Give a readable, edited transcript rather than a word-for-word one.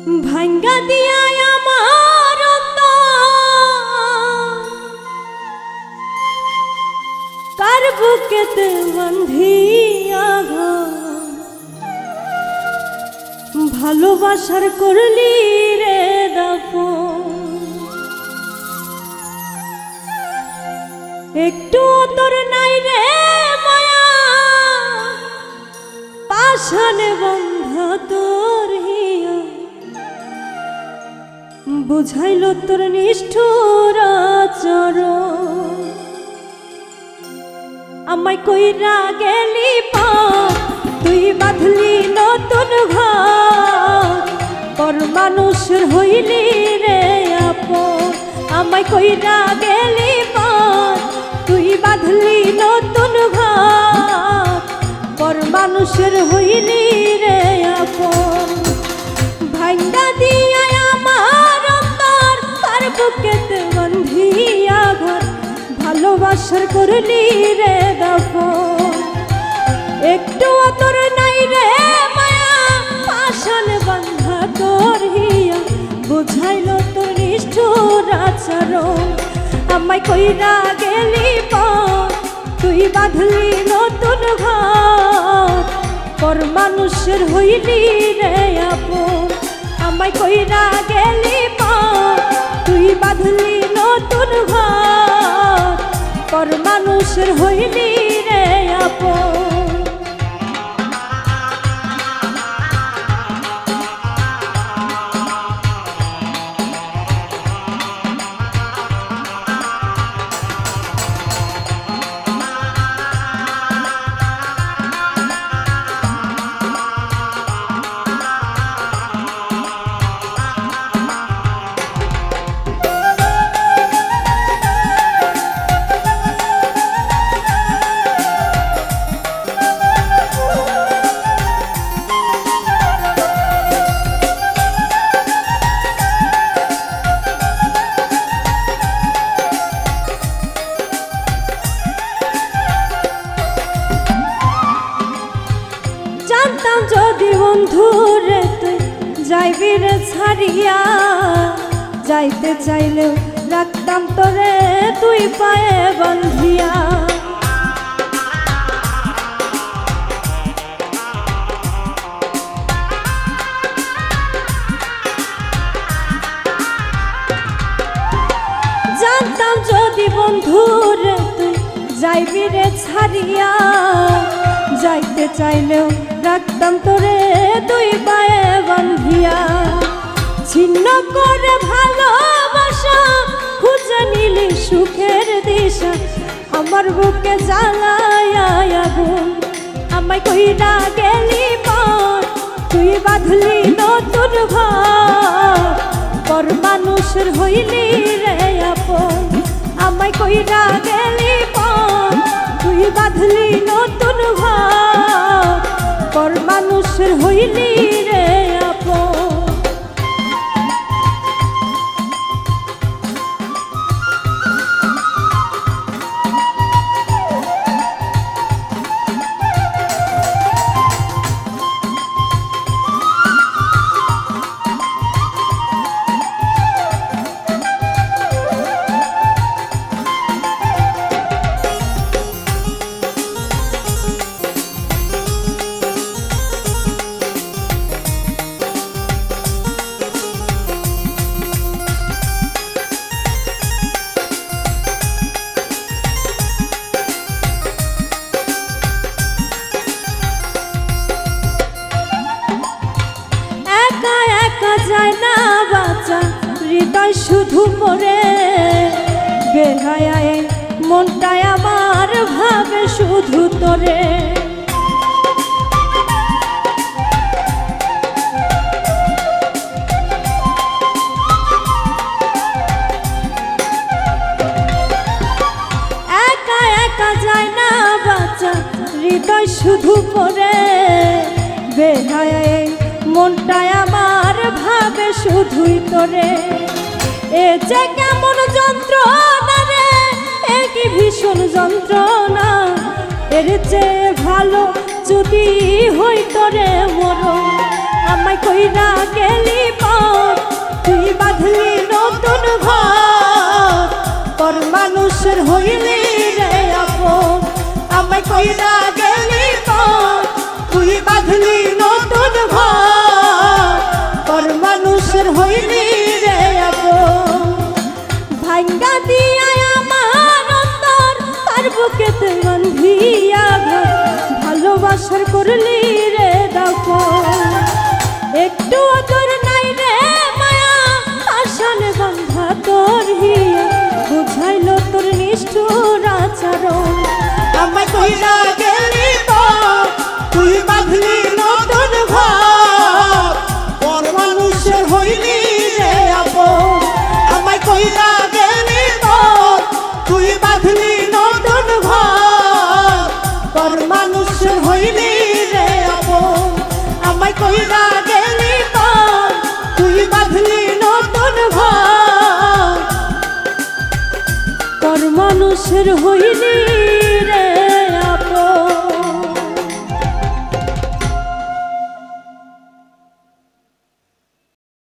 ভাঙ্গা দিয়া আমার কার বুকেতে বান্ধিয়া ভালোবাসার করলি রে দাফন। একটু তোর নাই রে মায়া পাশানে বন্ধা তোর হিয়া বুঝাইল তোর নিষ্ঠুর আচরণ। আমায় কইরা গেলি পা তুই বাঁধলি নতুন ঘর পর মানুষের হইলি রে আপন। আমায় কইরা গেলি পা তুই বাঁধলি নতুন ঘর পর মানুষের হইলি রে আপন। ভাঙ্গা দিয়া আমার অন্তর তার বুকেতে বান্ধিয়া ঘর ভালোবাসার করলি রে দাফন। একটু তোর নাই রে মায়া পাশান বান্ধা তোর হিয়া বুঝাইল তোর নিষ্ঠুর আচরণ। আমায় কইরা গেলি পর তুই বাঁধলি নতুন ঘর পর মানুষের হইলি রে আপন। আমায় কইরা গেলি পর তুই বাঁধলি নতুন ঘর পর মানুষের হইলি রে আপন। জানতাম যদি বন্ধুরে তুই যাইবি রে ছাড়িয়া যাইতে চাইলেও রাখতাম তোরে তুই পায়ে বন্ধিয়া। জানতাম যদি বন্ধুরে তুই যাইবি রে ছাড়িয়া যাইতে চাইলেও রাখতাম তোরে তুই পায়ে বান্ধিয়া। ছিন্ন করে ভালোবাসা খুঁজে নিলি সুখের দিশা আমার বুকে জ্বালায় আগুন। আমায় কইরা গেলি পর তুই বাঁধলি নতুন ঘর পর মানুষের হইলি রে আপন। আমায় কইরা গেলি পর তুই বাঁধলি নতুন ঘর পর মানুষের হইলি রে আপন। যায় না বাঁচা হৃদয় শুধু পড়ে বেহায়ায় মনটায় আমার ভাবে শুধু তোরে। একা একা যায় না বাঁচা হৃদয় শুধু পড়ে বেহায়ায় মনটায় আমার ভাবে শুধুই তোরে। এ যে কেমন যন্ত্রণা রে এ কি ভীষণ যন্ত্রণা এর চেয়ে ভালো যদি হইতো রে মরণ। আমায় কইরা গেলি পা ভালোবাসার করলি রে দাফন। একটু তোর নাই রে মায়া আশানে বান্ধা তোর হিয়া, বুঝাইলো তোর নিষ্ঠুর আচরণ। আমায় কইরা গেলি তো তুই বাঁধলি নতুন ঘর, পর মানুষের হইলি রে আপন। আমায় কইরা গেলি তো তুই বাঁধলি নতুন ঘর, পর মানুষের হইলি রে আপন। আমায় কইরা গেলি তো তুই বাঁধলি নতুন ঘর, পর মানুষের হইলি